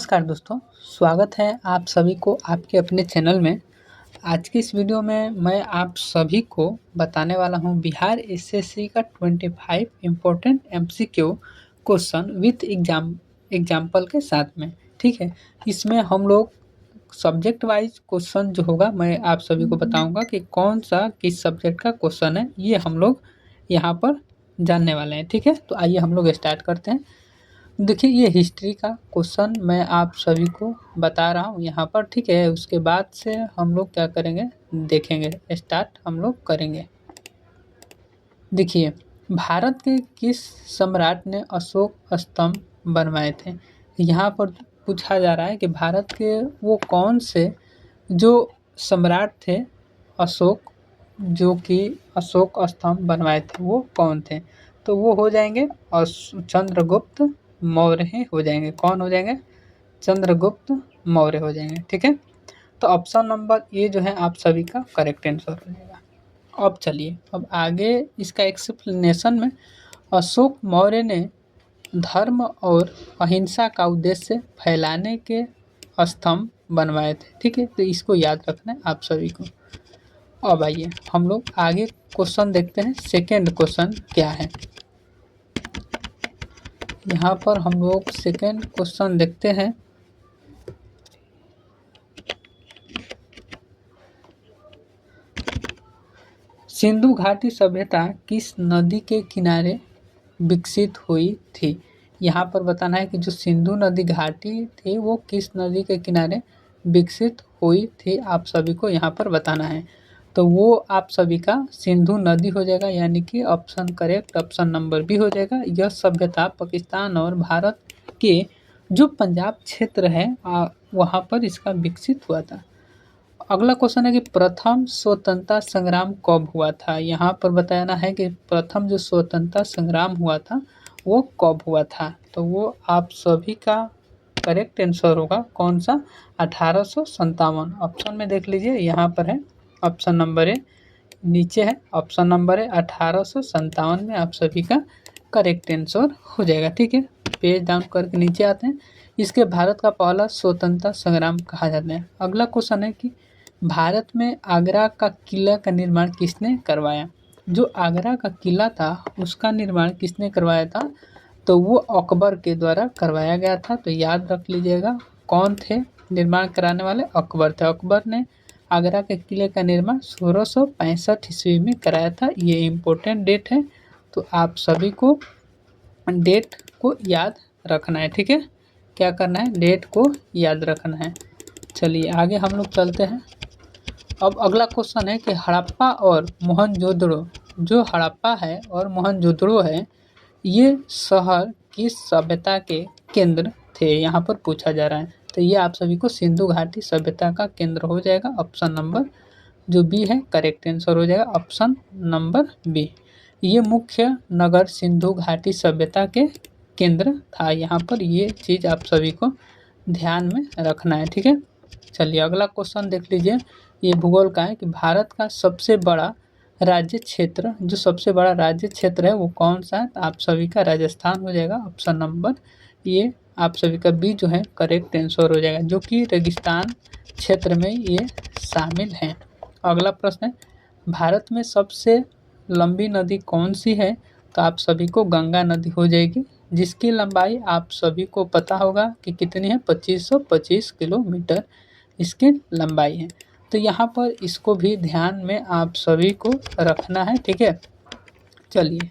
नमस्कार दोस्तों, स्वागत है आप सभी को आपके अपने चैनल में। आज की इस वीडियो में मैं आप सभी को बताने वाला हूँ बिहार एसएससी का 25 important MCQ question with example के साथ में। ठीक है, इसमें हम लोग सब्जेक्ट वाइज क्वेश्चन जो होगा मैं आप सभी को बताऊंगा कि कौन सा किस सब्जेक्ट का क्वेश्चन है, ये हम लोग यहाँ पर जानने वाले हैं। ठीक है, तो आइए हम लोग स्टार्ट करते हैं। देखिए, ये हिस्ट्री का क्वेश्चन मैं आप सभी को बता रहा हूँ यहाँ पर। ठीक है, उसके बाद से हम लोग क्या करेंगे, देखेंगे, स्टार्ट हम लोग करेंगे। देखिए, भारत के किस सम्राट ने अशोक स्तंभ बनवाए थे। यहाँ पर पूछा जा रहा है कि भारत के वो कौन से जो सम्राट थे अशोक, जो कि अशोक स्तंभ बनवाए थे, वो कौन थे। तो वो हो जाएंगे और चंद्रगुप्त मौर्य ही हो जाएंगे। कौन हो जाएंगे? चंद्रगुप्त मौर्य हो जाएंगे। ठीक है, तो ऑप्शन नंबर ए जो है आप सभी का करेक्ट आंसर हो जाएगा। अब चलिए, अब आगे इसका एक्सप्लेनेशन में, अशोक मौर्य ने धर्म और अहिंसा का उद्देश्य फैलाने के स्तंभ बनवाए थे। ठीक है, तो इसको याद रखना है आप सभी को। अब आइए हम लोग आगे क्वेश्चन देखते हैं। सेकेंड क्वेश्चन क्या है, यहाँ पर हम लोग सेकेंड क्वेश्चन देखते हैं। सिंधु घाटी सभ्यता किस नदी के किनारे विकसित हुई थी। यहाँ पर बताना है कि जो सिंधु नदी घाटी थी वो किस नदी के किनारे विकसित हुई थी, आप सभी को यहाँ पर बताना है। तो वो आप सभी का सिंधु नदी हो जाएगा, यानी कि option correct option number b हो जाएगा। यह सभ्यता पाकिस्तान और भारत के जो पंजाब क्षेत्र है वहाँ पर इसका विकसित हुआ था। अगला क्वेश्चन है कि प्रथम स्वतंत्रता संग्राम कब हुआ था। यहाँ पर बताना है कि प्रथम जो स्वतंत्रता संग्राम हुआ था वो कब हुआ था। तो वो आप सभी का करेक्ट आंसर होगा कौन सा, 1857। ऑप्शन में देख लीजिए, यहाँ पर है ऑप्शन नंबर ए, नीचे है ऑप्शन नंबर ए 1857 में आप सभी का करेक्ट आंसर हो जाएगा। ठीक है, पेज डाउन करके नीचे आते हैं। इसके भारत का पहला स्वतंत्रता संग्राम कहा जाता है। अगला क्वेश्चन है कि भारत में आगरा का किला का निर्माण किसने करवाया। जो आगरा का किला था उसका निर्माण किसने करवाया था, तो वो अकबर के द्वारा करवाया गया था। तो याद रख लीजिएगा कौन थे निर्माण कराने वाले, अकबर थे। अकबर ने आगरा के किले का निर्माण 1665 ईस्वी में कराया था। ये इम्पोर्टेंट डेट है, तो आप सभी को डेट को याद रखना है। ठीक है, क्या करना है, डेट को याद रखना है। चलिए आगे हम लोग चलते हैं। अब अगला क्वेश्चन है कि हड़प्पा और मोहनजोदड़ो, जो हड़प्पा है और मोहनजोदड़ो है, ये शहर किस सभ्यता के केंद्र थे, यहाँ पर पूछा जा रहा है। तो ये आप सभी को सिंधु घाटी सभ्यता का केंद्र हो जाएगा। ऑप्शन नंबर जो बी है करेक्ट आंसर हो जाएगा, ऑप्शन नंबर बी। ये मुख्य नगर सिंधु घाटी सभ्यता के केंद्र था। यहाँ पर ये चीज़ आप सभी को ध्यान में रखना है। ठीक है, चलिए अगला क्वेश्चन देख लीजिए। ये भूगोल का है कि भारत का सबसे बड़ा राज्य क्षेत्र, जो सबसे बड़ा राज्य क्षेत्र है वो कौन सा है। तो आप सभी का राजस्थान हो जाएगा, ऑप्शन नंबर ये आप सभी का बी जो है करेक्ट आंसर हो जाएगा, जो कि रेगिस्तान क्षेत्र में ये शामिल हैं। अगला प्रश्न है, भारत में सबसे लंबी नदी कौन सी है। तो आप सभी को गंगा नदी हो जाएगी, जिसकी लंबाई आप सभी को पता होगा कि कितनी है, 2525 किलोमीटर इसकी लंबाई है। तो यहाँ पर इसको भी ध्यान में आप सभी को रखना है। ठीक है, चलिए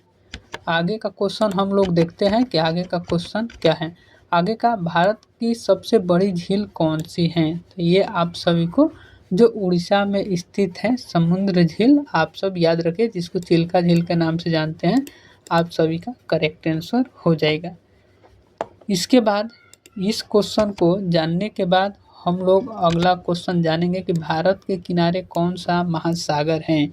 आगे का क्वेश्चन हम लोग देखते हैं कि आगे का क्वेश्चन क्या है। आगे का, भारत की सबसे बड़ी झील कौन सी है। तो ये आप सभी को जो उड़ीसा में स्थित है समुद्र झील, आप सब याद रखें, जिसको चिल्का झील के नाम से जानते हैं, आप सभी का करेक्ट आंसर हो जाएगा। इसके बाद इस क्वेश्चन को जानने के बाद हम लोग अगला क्वेश्चन जानेंगे कि भारत के किनारे कौन सा महासागर है।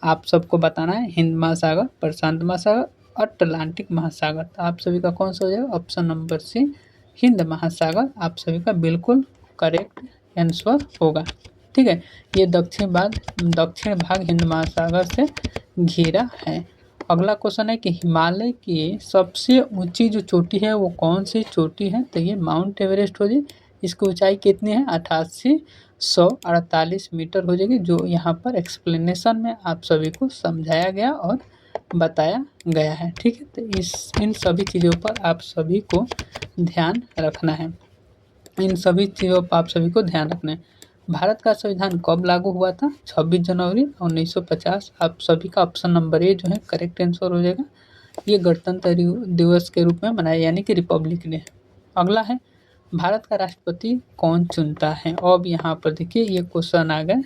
आप सबको बताना है, हिंद महासागर, प्रशांत महासागर, अटलांटिक महासागर। तो आप सभी का कौन सा हो जाएगा, ऑप्शन नंबर सी हिंद महासागर आप सभी का बिल्कुल करेक्ट आंसर होगा। ठीक है, ये दक्षिण भाग हिंद महासागर से घिरा है। अगला क्वेश्चन है कि हिमालय की सबसे ऊंची जो चोटी है वो कौन सी चोटी है। तो ये माउंट एवरेस्ट हो जाए, इसकी ऊंचाई कितनी है 8848 मीटर हो जाएगी, जो यहाँ पर एक्सप्लेनेशन में आप सभी को समझाया गया और बताया गया है। ठीक है, तो इन सभी चीज़ों पर आप सभी को ध्यान रखना है। इन सभी चीज़ों पर आप सभी को ध्यान रखना है। भारत का संविधान कब लागू हुआ था? 26 जनवरी 1950। आप सभी का ऑप्शन नंबर ए जो है करेक्ट आंसर हो जाएगा। ये गणतंत्र दिवस के रूप में मनाया, यानी कि रिपब्लिक डे। अगला है, भारत का राष्ट्रपति कौन चुनता है? अब यहाँ पर देखिए ये क्वेश्चन आ गए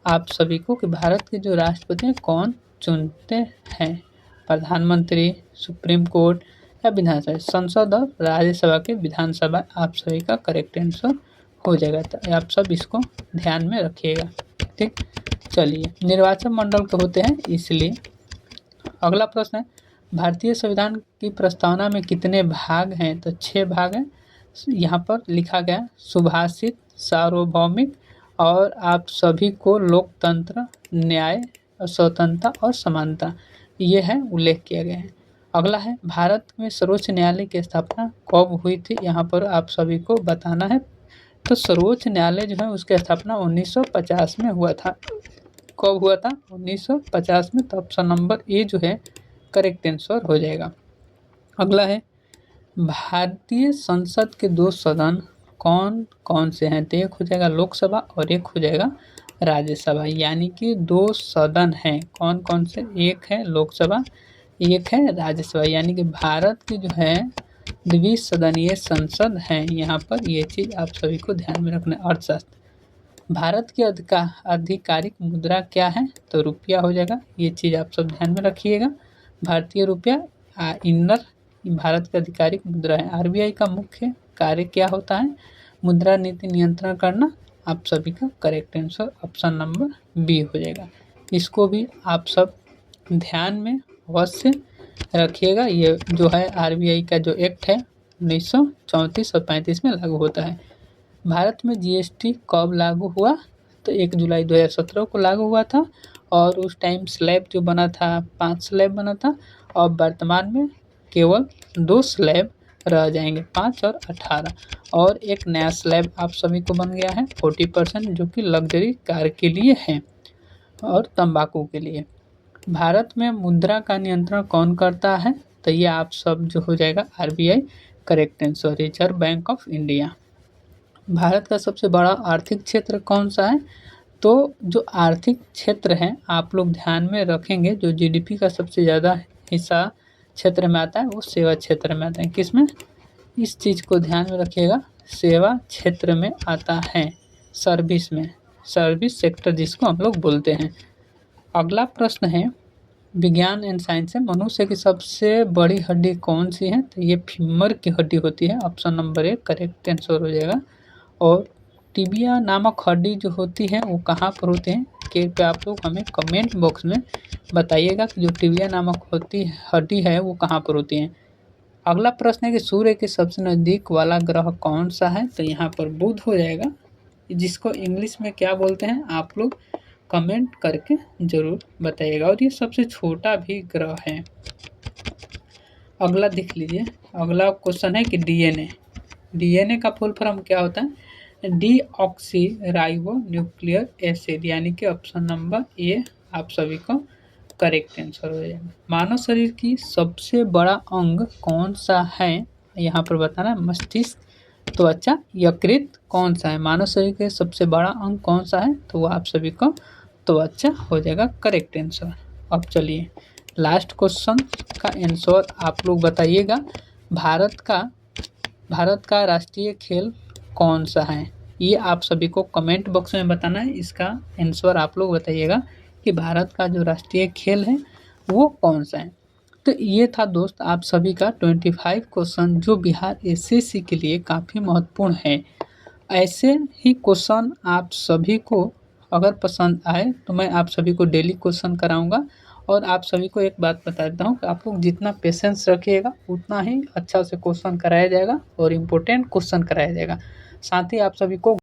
आप सभी को कि भारत के जो राष्ट्रपति हैं कौन चुनते हैं? प्रधानमंत्री, सुप्रीम कोर्ट या विधानसभा? संसद और राज्यसभा के विधानसभा आप सभी का करेक्ट आंसर हो जाएगा। तो आप सब इसको ध्यान में रखिएगा। ठीक, चलिए, निर्वाचन मंडल के होते हैं इसलिए। अगला प्रश्न है, भारतीय संविधान की प्रस्तावना में कितने भाग हैं? तो 6 भाग हैं। यहाँ पर लिखा गया सुभाषित, सार्वभौमिक और आप सभी को लोकतंत्र, न्याय, स्वतंत्रता और समानता, ये है उल्लेख किया गया है। अगला है, भारत में सर्वोच्च न्यायालय की स्थापना कब हुई थी? यहाँ पर आप सभी को बताना है। तो सर्वोच्च न्यायालय जो है उसकी स्थापना 1950 में हुआ था। कब हुआ था? 1950 में। तो ऑप्शन नंबर ए जो है करेक्ट आंसर हो जाएगा। अगला है, भारतीय संसद के 2 सदन कौन कौन से हैं? तो एक हो जाएगा लोकसभा और एक हो जाएगा राज्यसभा, यानी कि 2 सदन हैं। कौन कौन से? एक है लोकसभा, एक है राज्यसभा, यानी कि भारत की जो है द्विसदनीय संसद है। यहाँ पर ये चीज़ आप सभी को ध्यान में रखना है। अर्थशास्त्र, भारत की आधिकारिक मुद्रा क्या है? तो रुपया हो जाएगा। ये चीज़ आप सब ध्यान में रखिएगा। भारतीय रुपया इनर भारत की आधिकारिक मुद्रा है। आरबीआई का मुख्य कार्य क्या होता है? मुद्रा नीति नियंत्रण करना। आप सभी का correct answer option number b हो जाएगा। इसको भी आप सब ध्यान में अवश्य रखिएगा। ये जो है आरबीआई का जो एक्ट है 1934 और 35 में लागू होता है। भारत में जीएसटी कब लागू हुआ? तो 1 जुलाई 2017 को लागू हुआ था और उस टाइम स्लैब जो बना था 5 स्लैब बना था और वर्तमान में केवल 2 स्लैब रह जाएंगे, 5 और 18, और एक नया स्लैब आप सभी को बन गया है 40%, जो कि लग्जरी कार के लिए है और तंबाकू के लिए। भारत में मुद्रा का नियंत्रण कौन करता है? तो ये आप सब जो हो जाएगा RBI correct answer, reserve bank of India. Bharat का सबसे बड़ा आर्थिक क्षेत्र कौन सा है? तो जो आर्थिक क्षेत्र है आप लोग ध्यान में रखेंगे, जो जीडीपी का सबसे ज़्यादा हिस्सा क्षेत्र में आता है वो सेवा क्षेत्र में आता है। किसमें? इस चीज़ को ध्यान में रखिएगा, सेवा क्षेत्र में आता है, सर्विस में, सर्विस सेक्टर जिसको हम लोग बोलते हैं। अगला प्रश्न है, विज्ञान एंड साइंस है, मनुष्य की सबसे बड़ी हड्डी कौन सी है? तो ये फीमर की हड्डी होती है। Option number A correct answer हो जाएगा। और टिबिया नामक हड्डी जो होती है वो कहाँ पर होते हैं? कृपया आप लोग हमें कमेंट बॉक्स में बताइएगा कि जो टिबिया नामक हड्डी है वो कहाँ पर होती है। अगला प्रश्न है कि सूर्य के सबसे नज़दीक वाला ग्रह कौन सा है? तो यहाँ पर बुध हो जाएगा, जिसको इंग्लिश में क्या बोलते हैं आप लोग कमेंट करके ज़रूर बताइएगा। और ये सबसे छोटा भी ग्रह है। अगला देख लीजिए, अगला क्वेश्चन है कि डीएनए का फुल फॉर्म क्या होता है? डीऑक्सी राइबो न्यूक्लियर एसिड, यानी कि ऑप्शन नंबर ए आप सभी को करेक्ट आंसर हो जाएगा। मानव शरीर की सबसे बड़ा अंग कौन सा है? यहाँ पर बताना है मस्तिष्क, त्वचा, यकृत कौन सा है? मानव शरीर के सबसे बड़ा अंग कौन सा है? तो वो आप सभी को त्वचा हो जाएगा करेक्ट आंसर। अब चलिए लास्ट क्वेश्चन का आंसर आप लोग बताइएगा। भारत का राष्ट्रीय खेल कौन सा है? ये आप सभी को कमेंट बॉक्स में बताना है। इसका आंसर आप लोग बताइएगा कि भारत का जो राष्ट्रीय खेल है वो कौन सा है। तो ये था दोस्त आप सभी का 25 क्वेश्चन जो बिहार एसएससी के लिए काफ़ी महत्वपूर्ण है। ऐसे ही क्वेश्चन आप सभी को अगर पसंद आए तो मैं आप सभी को डेली क्वेश्चन कराऊंगा। और आप सभी को एक बात बता देता हूँ कि आप लोग जितना पेशेंस रखिएगा उतना ही अच्छा से क्वेश्चन कराया जाएगा और इम्पोर्टेंट क्वेश्चन कराया जाएगा। साथ ही आप सभी को